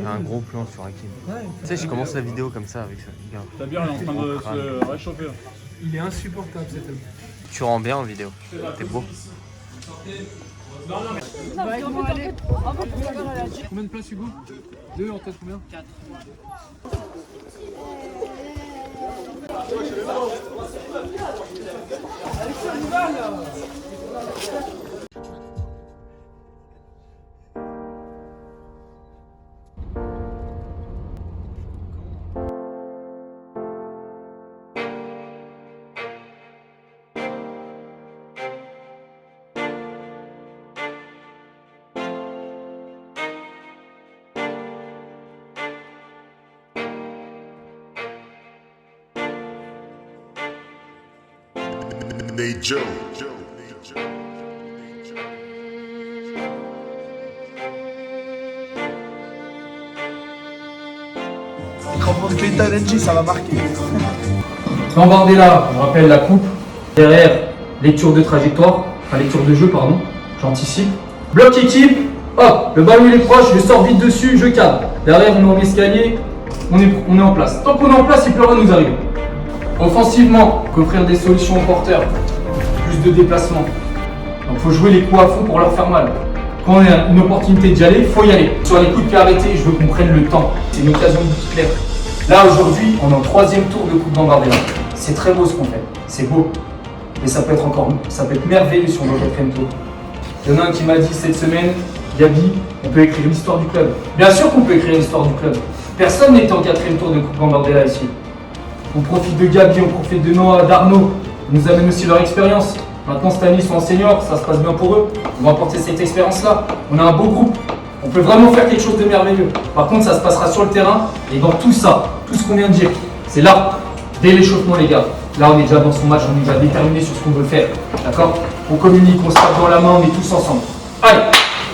un gros plan sur Hakim. Ouais, tu sais, je commence la vidéo comme ça avec ça. T'as bien, il est en train de se réchauffer. Il est insupportable cet homme. Tu rends bien en vidéo. T'es beau. Combien de places Hugo 2 en tête combien 4. Hey Joe. Crampons de Clinton NG, ça va marquer. Gambardella, on rappelle la coupe. Derrière, lecture de trajectoire, enfin lecture de jeu, pardon, j'anticipe. Bloc équipe, hop, le ballon il est proche, je sors vite dessus, je cadre. Derrière, on est en escalier, on est en place. Tant qu'on est en place, il peut rien nous arriver. Offensivement, offrir des solutions aux porteurs, plus de déplacement. Donc faut jouer les coups à fond pour leur faire mal. Quand on a une opportunité d'y aller, il faut y aller. Sur les coups de pied arrêtés, je veux qu'on prenne le temps. C'est une occasion de but clair. Là aujourd'hui, on est en 3e tour de Coupe Gambardella. C'est très beau ce qu'on fait, c'est beau. Mais ça peut être merveilleux si on va au 4e tour. Il y en a un qui m'a dit cette semaine, Gabi, on peut écrire l'histoire du club. Bien sûr qu'on peut écrire l'histoire du club. Personne n'était en 4e tour de Coupe Gambardella ici. On profite de Gabi, on profite de Noah, d'Arnaud. Ils nous amènent aussi leur expérience. Maintenant, cette année, ils sont en senior, ça se passe bien pour eux. On va apporter cette expérience-là. On a un beau groupe. On peut vraiment faire quelque chose de merveilleux. Par contre, ça se passera sur le terrain. Et dans tout ça, tout ce qu'on vient de dire, c'est là, dès l'échauffement, les gars. Là, on est déjà dans son match, on est déjà déterminé sur ce qu'on veut faire. D'accord? On communique, on se tape dans la main, on est tous ensemble. Allez!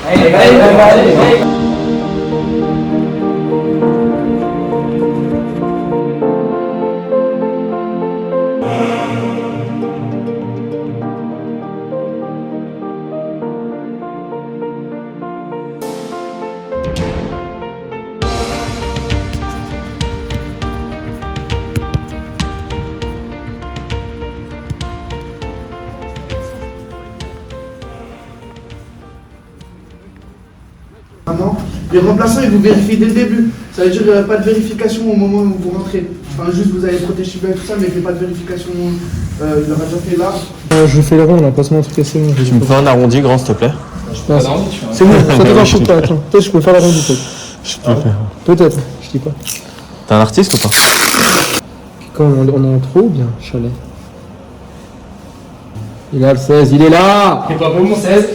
Allez. Maintenant, les remplaçants, ils vous vérifient dès le début. Ça veut dire pas de vérification au moment où vous rentrez. Enfin, juste vous allez protéger bien tout ça, mais il n'y a pas de vérification. Il aura déjà fait là. Je fais le rond là, passe-moi un truc assez bon. Tu me fais un arrondi grand, s'il te plaît? C'est bon, ça te va, je pas. Attends, peut-être je peux faire l'arrondi peut-être. Je peux faire. Peut-être, je dis pas. T'es un artiste ou pas? Quand on est en trop bien, chalet. Il est là le 16, il est là! C'est pas beau mon 16?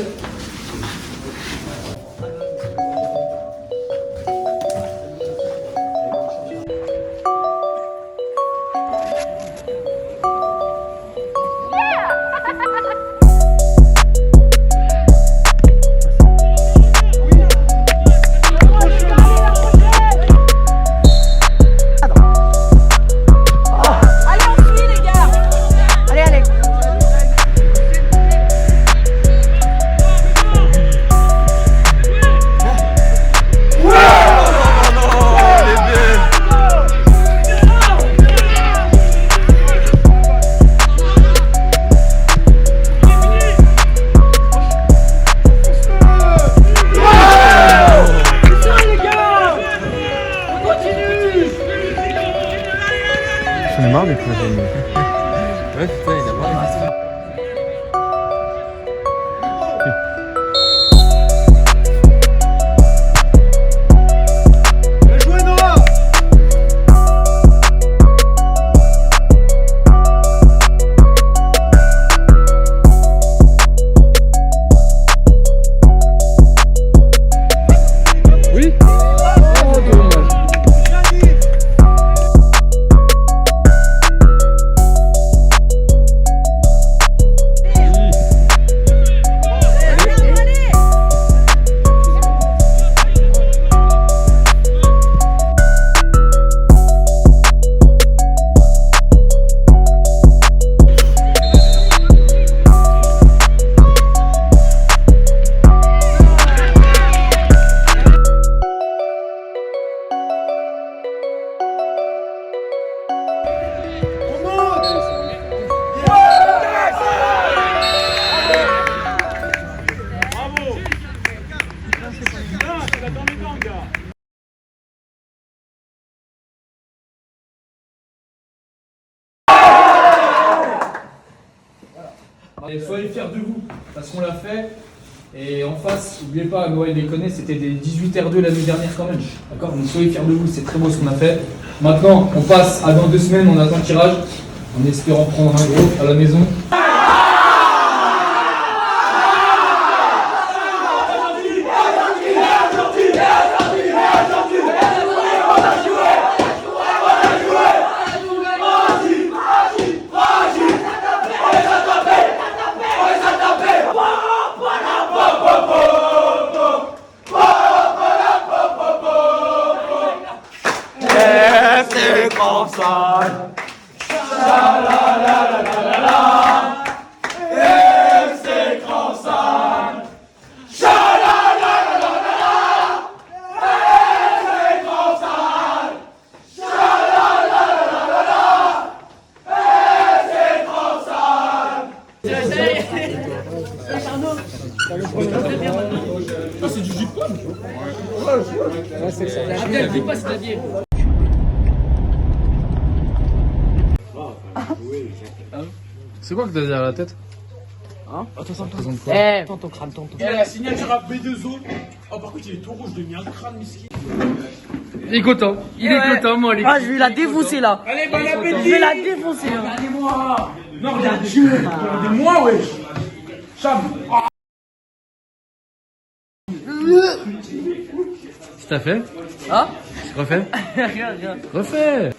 J'en ai marre des projets. Ouais, putain, il a marre des questions. Et soyez fiers de vous, parce qu'on l'a fait. Et en face, n'oubliez pas, Noël déconne, c'était des 18 R2 l'année dernière quand même. D'accord? Donc soyez fiers de vous, c'est très beau ce qu'on a fait. Maintenant, on passe à dans 2 semaines, on attend le tirage, en espérant prendre un gros à la maison. C'est quoi que t'as derrière la tête? Hein? Ça représente quoi? Ton crâne, ton. Il y a la signature à B2O. Oh, par contre, il est tout rouge, je lui ai mis un crâne, miskin. Il est content, il est content, moi. Ah, je vais la défoncer là. Allez, bon Je appétit! vais la défoncer là. Regardez-moi! Non, regarde Dieu! Regardez-moi, wesh! Cham! Qu'est-ce que t'as fait? Hein? Refais. Rien. Refais.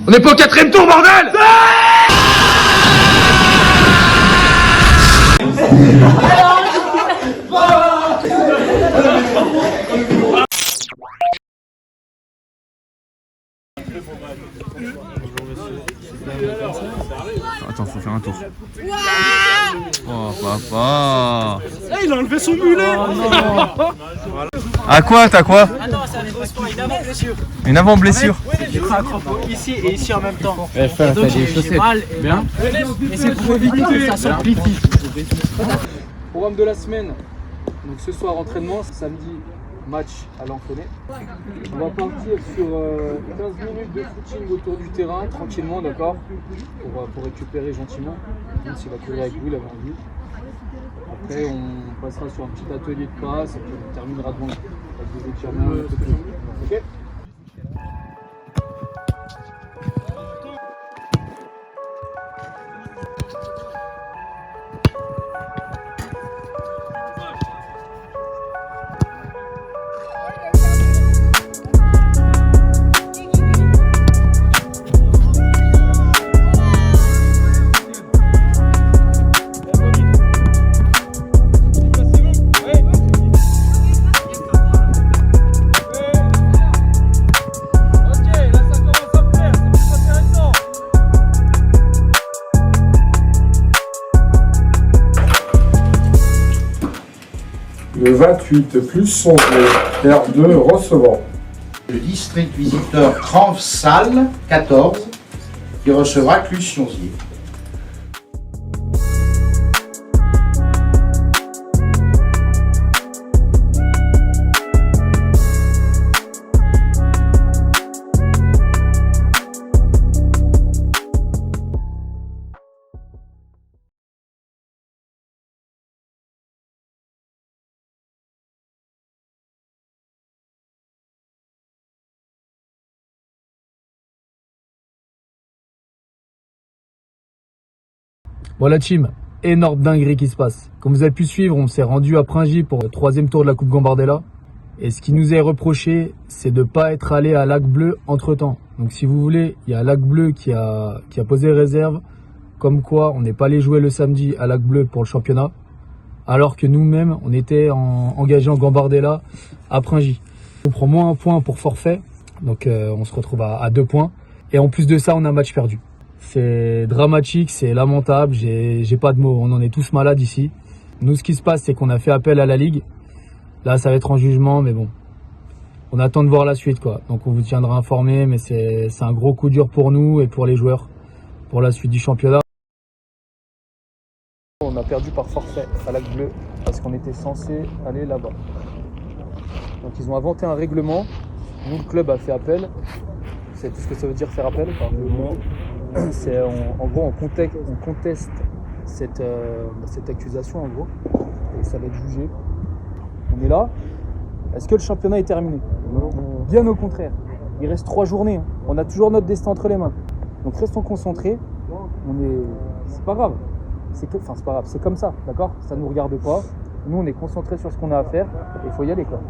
On n'est pas au 4ème tour, bordel! Attends, faut faire un tour. Oh, papa. Il a enlevé son mulet! À quoi? T'as quoi? Ah non, c'est un négociement, une avant-blessure. Une avant-blessure. J'ai pris un crampon ici et ici en même temps. Eh frère, Donc j'ai mal et bien. Et c'est pour éviter que ça s'amplifie. Programme de la semaine. Donc ce soir entraînement, samedi match à l'Enfonnet. On va partir sur 15 minutes de footing autour du terrain, tranquillement, d'accord, pour récupérer gentiment. Même s'il va courir avec vous, il avait envie. Après, on passera sur un petit atelier de passe et puis on terminera devant avec des étirements. Ok. Le 28 plus son R2 recevant. Le district visiteur Cranves-Salles 14 qui recevra Clus-Sionzier. Bon la team, énorme dinguerie qui se passe. Comme vous avez pu suivre, on s'est rendu à Pringy pour le 3e tour de la Coupe Gambardella. Et ce qui nous est reproché, c'est de ne pas être allé à Lac Bleu entre temps. Donc si vous voulez, il y a Lac Bleu qui a posé réserve, comme quoi on n'est pas allé jouer le samedi à Lac Bleu pour le championnat, alors que nous-mêmes, on était engagés en Gambardella à Pringy. On prend moins 1 point pour forfait, donc on se retrouve à 2 points. Et en plus de ça, on a un match perdu. C'est dramatique, c'est lamentable, j'ai pas de mots, on en est tous malades ici. Nous, ce qui se passe, c'est qu'on a fait appel à la Ligue. Là, ça va être en jugement, mais bon, on attend de voir la suite, quoi. Donc on vous tiendra informé, mais c'est un gros coup dur pour nous et pour les joueurs, pour la suite du championnat. On a a perdu par forfait à Lac Bleu parce qu'on était censé aller là-bas. Donc ils ont inventé un règlement. Nous, le club a fait appel. Vous savez tout ce que ça veut dire faire appel ou pas? C'est en gros on conteste cette accusation en gros et ça va être jugé. On est là. Est-ce que le championnat est terminé? Non. Bien au contraire. Il reste 3 journées. Hein. On a toujours notre destin entre les mains. Donc restons concentrés. C'est pas grave. C'est pas grave. C'est comme ça, d'accord? Ça nous regarde pas. Nous on est concentrés sur ce qu'on a à faire et il faut y aller quoi.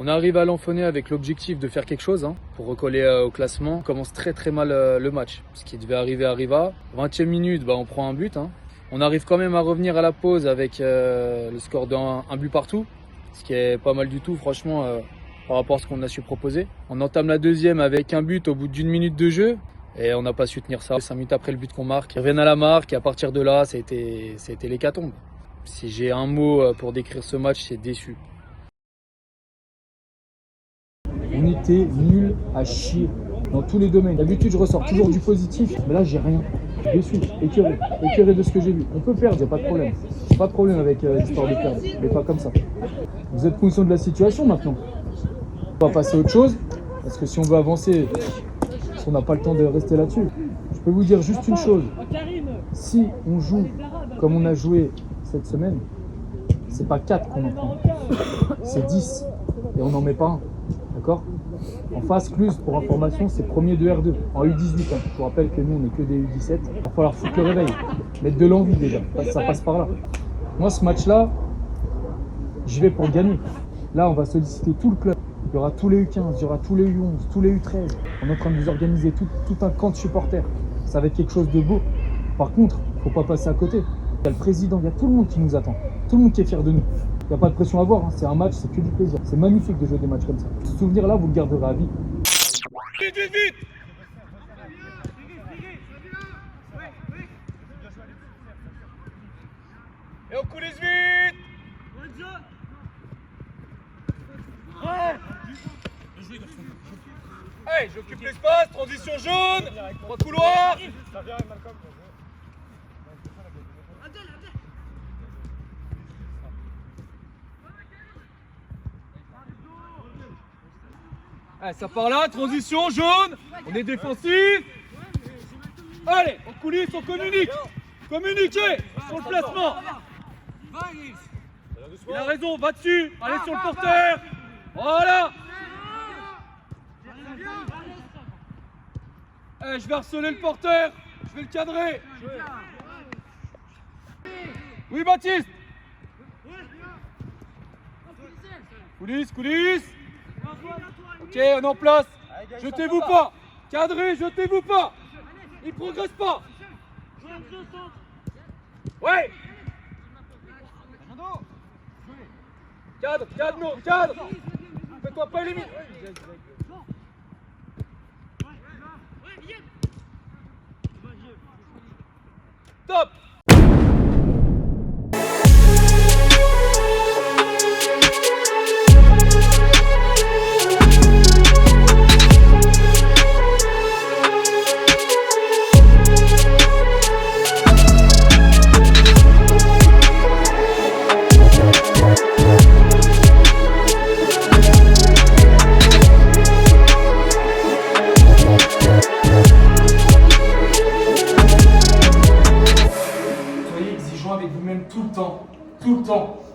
On arrive à Lanfonnet avec l'objectif de faire quelque chose pour recoller au classement. On commence très mal le match. Ce qui devait arriver arriva. 20e minute, on prend un but. On arrive quand même à revenir à la pause avec le score d'un but partout. Ce qui est pas mal du tout franchement par rapport à ce qu'on a su proposer. On entame la deuxième avec un but au bout d'1 minute de jeu. Et on n'a pas su tenir ça. 5 minutes après le but qu'on marque, ils reviennent à la marque et à partir de là, ça a été l'hécatombe. Si j'ai un mot pour décrire ce match, c'est déçu. On était nuls à chier dans tous les domaines. D'habitude, je ressors toujours du positif, mais là, j'ai rien. Je suis déçu, écœuré de ce que j'ai vu. On peut perdre, il n'y a pas de problème. Pas de problème avec l'histoire de perdre, mais pas comme ça. Vous êtes conscient de la situation maintenant. On va passer à autre chose, parce que si on veut avancer, on n'a pas le temps de rester là-dessus. Je peux vous dire juste une chose. Si on joue comme on a joué cette semaine, c'est pas 4 qu'on en prend, c'est 10. Et on n'en met pas un. D'accord? En face, Cluse, pour information, c'est premier de R2, en U18. Je vous rappelle que nous, on n'est que des U17. Il va falloir foutre le réveil, mettre de l'envie déjà, ça passe par là. Moi, ce match-là, j'y vais pour gagner. Là, on va solliciter tout le club. Il y aura tous les U15, il y aura tous les U11, tous les U13. On est en train de vous organiser tout un camp de supporters. Ça va être quelque chose de beau. Par contre, il ne faut pas passer à côté. Il y a le président, il y a tout le monde qui nous attend. Tout le monde qui est fier de nous. Il n'y a pas de pression à avoir, c'est un match, c'est que du plaisir. C'est magnifique de jouer des matchs comme ça. Ce souvenir-là, vous le garderez à vie. Vite! Et on coulisse vite! Allez, j'occupe l'espace, transition jaune, 3 couloirs. Allez, ça part là, transition jaune, on est défensif. Allez, on coulisse, on communique. Communiquez sur le placement. Il a raison, va dessus, allez sur le porteur. Voilà. Allez, je vais harceler le porteur, je vais le cadrer. Oui, Baptiste. Coulisse, coulisse. Ok, on est en place. Jetez-vous pas. Cadrez, jetez-vous pas. Il progresse pas. Ouais. Cadre, cadre, non, cadre. Fais-toi pas limite. Top. Soyez exigeant avec vous-même tout le temps. Tout le temps.